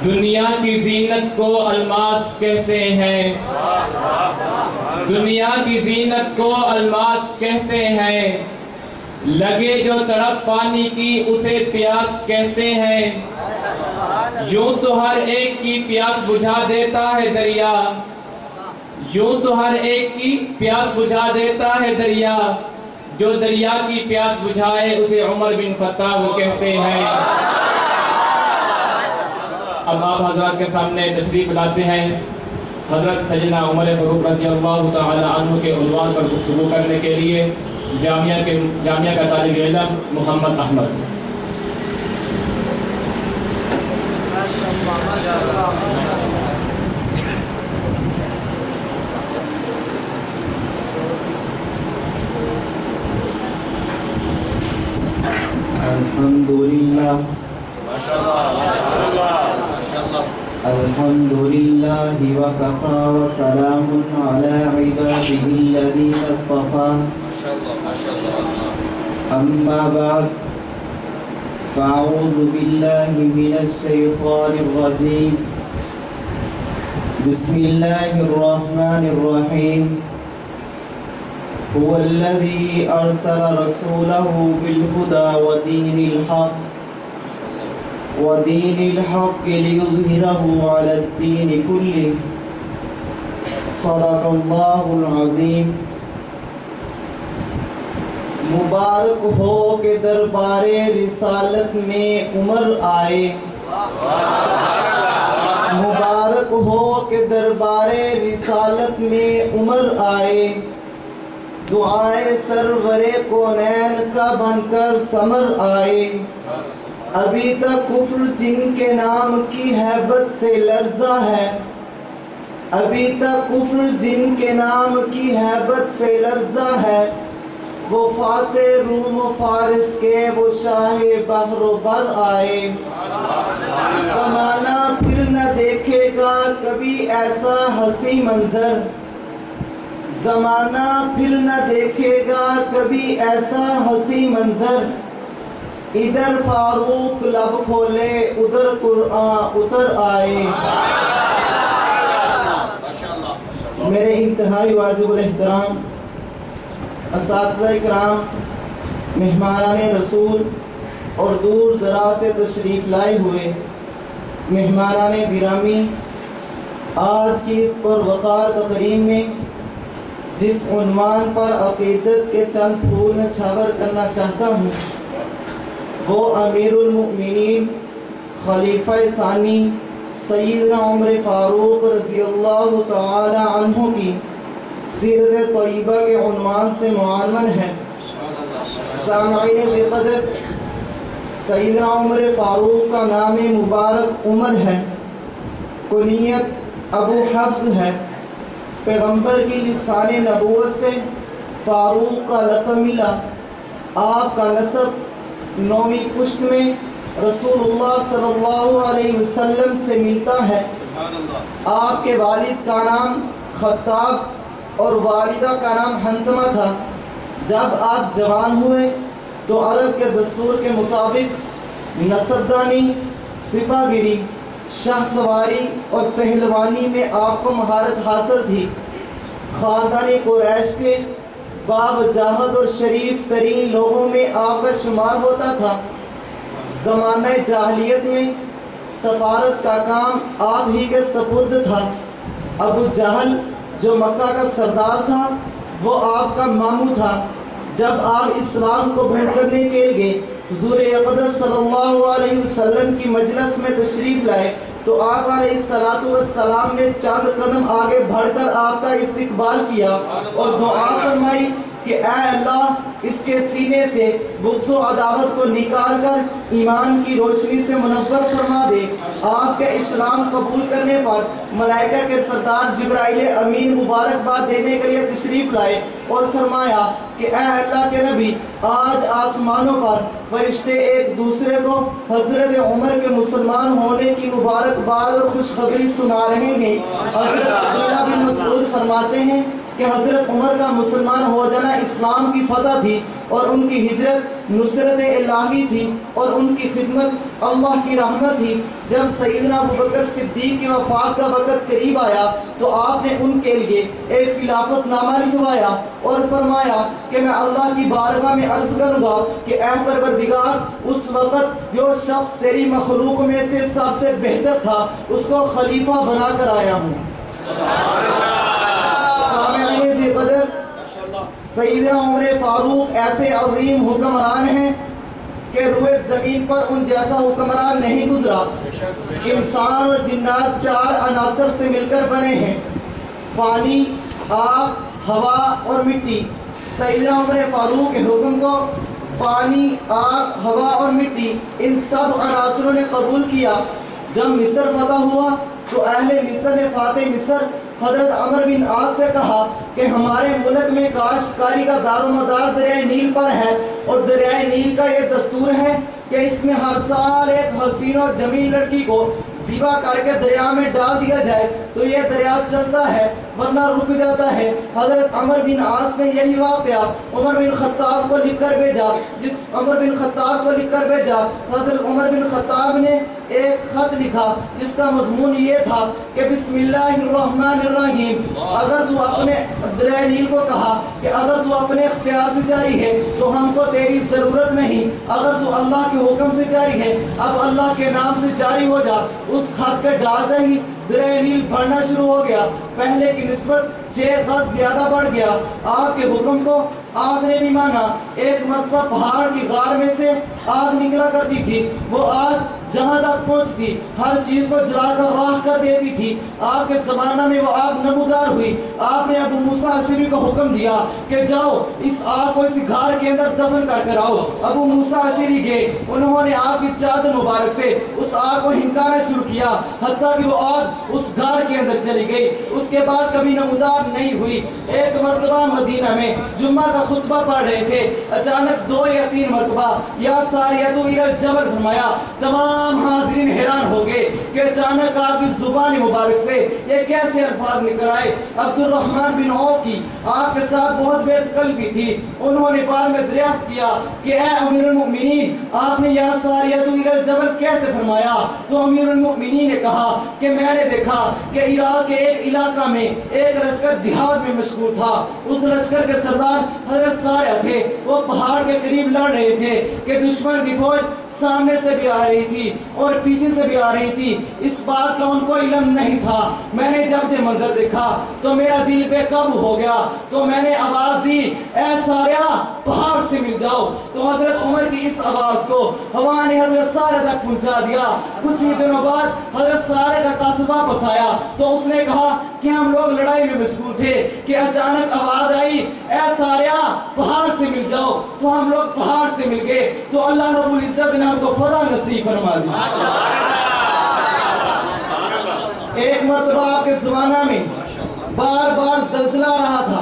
دنیا کی زینت کو الماس کہتے ہیں، دنیا کی زینت کو الماس کہتے ہیں، لگے جو تڑپ پانی کی اسے پیاس کہتے ہیں، یوں تو ہر ایک کی پیاس بجھا دیتا ہے دریا، یوں تو ہر ایک کی پیاس بجھا دیتا ہے دریا، جو دریا کی پیاس بجھائے اسے عمر بن خطاب کہتے ہیں۔ اب آپ حضرات کے سامنے تشریف لاتے ہیں حضرت سیدنا عمر فاروق رضی اللہ تعالی عنہ کے عنوان پر گفتگو کرنے کے لیے جامعہ کا طالب علم محمد احمد۔ الحمدللہ الحمدللہ وکفا وسلام علی عباده الذین اصطفى اما بعد فاعوذ باللہ من الشیطان الرجیم بسم اللہ الرحمن الرحیم هو الذي أرسل رسوله بالهدى ودين الحق ليظهره على الدين كله صدق الله العظيم۔ مبارک ہو کہ دربار رسالت میں عمر آئے، مبارک ہو کہ دربار رسالت میں عمر آئے، دعائے سرور کونین کا بن کر ثمر آئے، ابھی تک کفر جن کے نام کی ہیبت سے لرزہ ہے، ابھی تک کفر جن کے نام کی ہیبت سے لرزہ ہے، وہ فاتح روم و فارس کے وہ شاہ بحر و بر آئے، زمانہ پھر نہ دیکھے گا کبھی ایسا حسین منظر، زمانہ پھر نہ دیکھے گا کبھی ایسا حسین منظر، ادھر فاروق لب کھولے ادھر قرآن اتر آئے۔ میرے انتہائی واجب الاحترام اساتذہ اکرام، مہمانان رسول اور دور دراز سے تشریف لائے ہوئے مہمانان گرامی، آج کی اس پروقار تقریب میں جس عنوان پر عقیدت کے چند پھول نچھاور کرنا چاہتا ہوں وہ امیر المؤمنین خلیفہ ثانی سیدنا عمر فاروق رضی اللہ تعالی عنہ کی سیرت طیبہ کے عنوان سے معنون ہے۔ سامعین ذی قدر، سیدنا عمر فاروق کا نام مبارک عمر ہے، کنیت ابو حفظ ہے، پیغمبر کی لسان نبوت سے فاروق کا لقب ملا، آپ کا نسب 9ویں پشت میں رسول اللہ صلی اللہ علیہ وسلم سے ملتا ہے۔ آپ کے والد کا نام خطاب اور والدہ کا نام حنتمہ تھا۔ جب آپ جوان ہوئے تو عرب کے دستور کے مطابق نصبدانی، سپاہ گیری، شاہ سواری اور پہلوانی میں آپ کو مہارت حاصل تھی۔ خاندان قریش کے باب جاہد اور شریف ترین لوگوں میں آپ کا شمار ہوتا تھا۔ زمانہ جاہلیت میں سفارت کا کام آپ ہی کے سپرد تھا۔ ابو جہل جو مکہ کا سردار تھا وہ آپ کا ماموں تھا۔ جب آپ اسلام کو بھیٹ کرنے کے لیے حضور اقدس صلی اللہ علیہ وسلم کی مجلس میں تشریف لائے تو آپ علیہ السلام نے چند قدم آگے بڑھ کر آپ کا استقبال کیا اور دعا فرمائی کہ اے اللہ اس کے سینے سے بغض و عداوت کو نکال کر ایمان کی روشنی سے منور فرما دے۔ آپ کے اسلام قبول کرنے پر ملائکہ کے سردار جبرائیل امین مبارکباد دینے کے لیے تشریف لائے اور فرمایا کہ اے اللہ کے نبی، آج آسمانوں پر فرشتے ایک دوسرے کو حضرت عمر کے مسلمان ہونے کی مبارکباد اور خوشخبری سنا رہے ہیں۔ حضرت عبداللہ بن مسعود فرماتے ہیں کہ حضرت عمر کا مسلمان ہو جانا اسلام کی فتح تھی اور ان کی ہجرت نصرت الہی تھی اور ان کی خدمت اللہ کی رحمت تھی۔ جب سیدنا ابوبکر صدیق کی وفات کا وقت قریب آیا تو آپ نے ان کے لیے ایک خلافت نامہ لکھوایا اور فرمایا کہ میں اللہ کی بارگاہ میں عرض کروں گا کہ اے پروردگار، اس وقت جو شخص تیری مخلوق میں سے سب سے بہتر تھا اس کو خلیفہ بنا کر آیا ہوں۔ سامعین ذی قدر، سیدنا عمر فاروق ایسے عظیم حکمران ہیں کہ روئے زمین پر ان جیسا حکمران نہیں گزرا۔ انسان اور جنات 4 عناصر سے مل کر بنے ہیں: پانی، آگ، ہوا اور مٹی۔ سیدنا عمر فاروق کے حکم کو پانی، آگ، ہوا اور مٹی ان سب عناصروں نے قبول کیا۔ جب مصر فتح ہوا تو اہل مصر نے فاتح مصر حضرت عمر بن عاص سے کہا کہ ہمارے ملک میں کاشتکاری کا دار و مدار دریائے نیل پر ہے اور دریائے نیل کا یہ دستور ہے کہ اس میں ہر سال ایک حسین و جمیل لڑکی کو ذبح کر کے دریا میں ڈال دیا جائے تو یہ دریا چلتا ہے ورنہ رک جاتا ہے۔ حضرت عمر بن عاص نے یہی واقعہ عمر بن خطاب کو لکھ کر بھیجا۔ حضرت عمر بن خطاب نے ایک خط لکھا جس کا مضمون یہ تھا کہ بسم اللہ الرحمن الرحیم، اگر تو اپنے دریائے نیل کو کہا کہ اگر تو اپنے اختیار سے جاری ہے تو ہم کو تیری ضرورت نہیں، اگر تو اللہ کے حکم سے جاری ہے اب اللہ کے نام سے جاری ہو جا۔ اس خط کے ڈالتے ہی دریائے نیل بڑھنا شروع ہو گیا، پہلے کی نسبت 6 گز زیادہ بڑھ گیا۔ آپ کے حکم کو آگ نے بھی مانا۔ ایک مرتبہ پہاڑ کی غار میں سے آگ نکلا کرتی تھی، وہ آگ جہاں تک پہنچتی ہر چیز کو جلا کر راکھ کر دیتی تھی۔ آپ کے زمانہ میں وہ آگ نمودار ہوئی۔ آپ نے ابو موسیٰ اشعری کو حکم دیا کہ جاؤ اس آگ کو اس غار کے اندر دفن کر کر آؤ۔ ابو موسیٰ اشعری گئے، انہوں نے آپ کی چادر مبارک سے اس آگ کو ہنکانا شروع کیا حتیٰ کہ وہ آگ اس غار کے اندر چلی گئی، اس کے بعد کبھی نمودار نہیں ہوئی۔ ایک مرتبہ مدینہ میں جمعہ کا خطبہ پڑھ رہے تھے، اچانک 2 یا 3 مرتبہ یا ساریۃ الی الجبل فرمایا۔ تمام حاضرین حیران ہو گئے کہ اچانک آپ کی زبان مبارک سے یہ کیسے الفاظ نکل آئے۔ عبد الرحمن بن عوف کی آپ کے ساتھ بہت بے تکلفی تھی، انہوں نے بعد میں دریافت کیا کہ اے امیر المؤمنین، آپ نے یا ساریۃ الی الجبل کیسے فرمایا؟ تو امیر المؤمنین نے کہا کہ میں نے دیکھا کہ عراق کے ایک علاقہ میں ایک لشکر جہاد میں مشغول تھا، اس لشکر کے سردار حضرت ساریہ تھے، وہ پہاڑ کے قریب لڑ رہے تھے کہ دشمن کی فوج سامنے سے بھی آ رہی تھی اور پیچھے سے بھی آ رہی تھی، اس بات کا ان کو علم نہیں تھا۔ میں نے جب یہ منظر دیکھا تو میرا دل بے قابو ہو گیا، تو میں نے آواز دی اے ساریہ پہاڑ سے مل جاؤ۔ تو حضرت عمر کی اس آواز کو ہوا نے حضرت ساریہ تک پہنچا دیا۔ کچھ ہی دنوں بعد حضرت ساریہ کا قاصد واپس آیا تو اس نے کہا کہ ہم لوگ لڑائی میں مشغول تھے کہ اچانک آواز آئی اے ساریہ پہاڑ سے مل جاؤ، تو ہم لوگ پہاڑ سے مل گئے تو اللہ رب العزت نے ہم کو فتح نصیب فرما دی۔ ایک مرتبہ آپ کے زمانہ میں بار بار زلزلہ آ رہا تھا،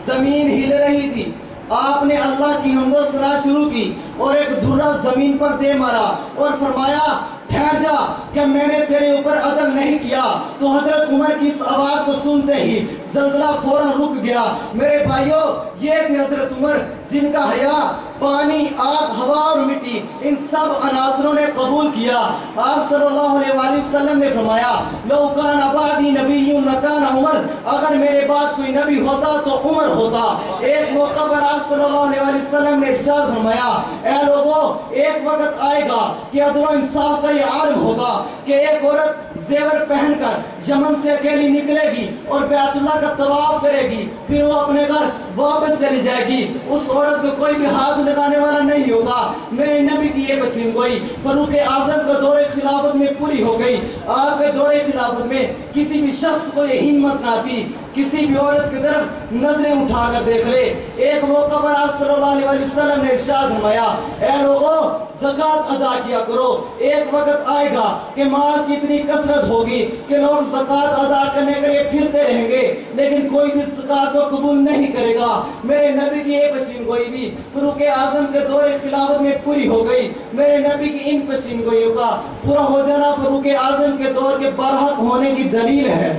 زمین ہل رہی تھی، آپ نے اللہ کی حمد و ثنا شروع کی اور ایک دھرا زمین پر دے مارا اور فرمایا ٹھہر جا کہ میں نے تیرے اوپر عدل نہیں کیا۔ تو حضرت عمر کی اس آواز کو سنتے ہی زلزلہ فوراً رک گیا۔ میرے بھائیوں، یہ تھے حضرت عمر جن کا حیا پانی، آگ، ہوا اور مٹی ان سب عناصروں نے قبول کیا۔ آپ صلی اللہ علیہ وآلہ وسلم نے فرمایا لو کان بعدی نبی لکان عمر، اگر میرے بعد کوئی نبی ہوتا تو عمر ہوتا۔ ایک موقع پر آپ صلی اللہ علیہ وآلہ وسلم نے ارشاد فرمایا اے لوگوں، ایک وقت آئے گا کہ عدل و انصاف کا یہ عالم ہوگا کہ ایک عورت زیور پہن کر یمن سے اکیلی نکلے گی اور بیت اللہ کا طواف کرے گی، پھر وہ اپنے گھر واپس چلی جائے گی، اس عورت کو کوئی بھی ہاتھ لگانے والا نہیں ہوگا۔ میرے نبی کی یہ پسند گوئی فاروق اعظم کا دور خلافت میں پوری ہو گئی۔ آپ کے دور خلافت میں کسی بھی شخص کو یہ ہمت نہ تھی کسی بھی عورت کی طرف نظریں اٹھا کر دیکھ لے۔ ایک موقع پر آپ صلی اللہ علیہ وسلم نے ارشاد فرمایا اے لوگوں زکوٰۃ ادا کیا کرو، ایک وقت آئے گا کہ مال کی اتنی کثرت ہوگی کہ لوگ زکوٰۃ ادا کرنے کے لیے پھرتے رہیں گے لیکن کوئی بھی زکوٰۃ کو قبول نہیں کرے گا۔ میرے نبی کی یہ پشین گوئی بھی فاروق اعظم کے دور خلافت میں پوری ہو گئی۔ میرے نبی کی ان پشین گوئیوں کا پورا ہو جانا فاروق اعظم کے دور کے برحق ہونے کی دلیل ہے۔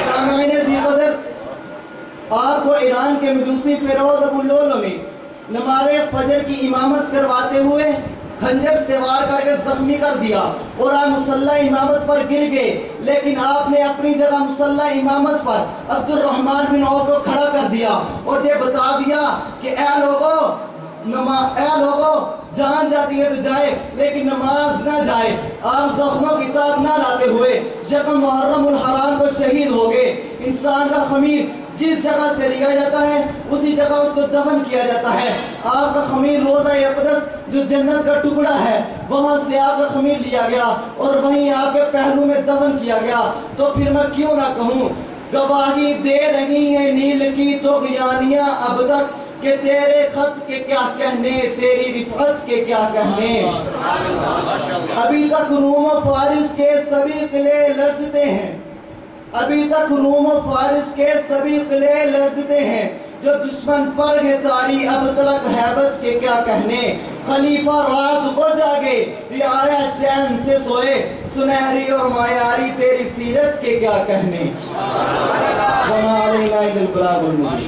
سامعین ذی قدر، آپ کو ایران کے مجوسی فیروز ابو لولو نے نماز فجر کی امامت کرواتے ہوئے خنجر سے وار کر کے زخمی کر دیا اور آپ مصلی امامت پر گر گئے، لیکن آپ نے اپنی جگہ مصلی امامت پر عبد الرحمن بن عوف کو کھڑا کر دیا اور یہ بتا دیا کہ اے لوگوں جان جاتی ہے تو جائے لیکن نماز نہ جائے۔ آپ زخموں کی تاب نہ لاتے ہوئے یکم محرم الحرام کو شہید ہو گئے۔ انسان کا خمیر جس جگہ سے لیا جاتا ہے اسی جگہ اس کو دفن کیا جاتا ہے۔ آپ کا خمیر روضہ اقدس جو جنت کا ٹکڑا ہے وہاں سے آپ کا خمیر لیا گیا اور وہیں آپ کے پہلو میں دفن کیا گیا۔ تو پھر میں کیوں نہ کہوں، گواہی دے رہی ہیں نیل کی طغیانیاں اب تک کہ تیرے خط کے کیا کہنے، تیری رفعت کے کیا کہنے۔ ابھی تک روم و فارس کے سبھی قلعے لرزتے ہیں، ابھی تک روم و فارس کے سبھی قلعے لرزتے ہیں، جو دشمن پر ہے تاری اب تلک ہیبت کے کیا کہنے۔ خلیفہ رات کو جاگے رعایا چین سے سوئے، سنہری اور معیاری تیری سیرت کے کیا کہنے۔ وما علینا الا البلاغ المبین۔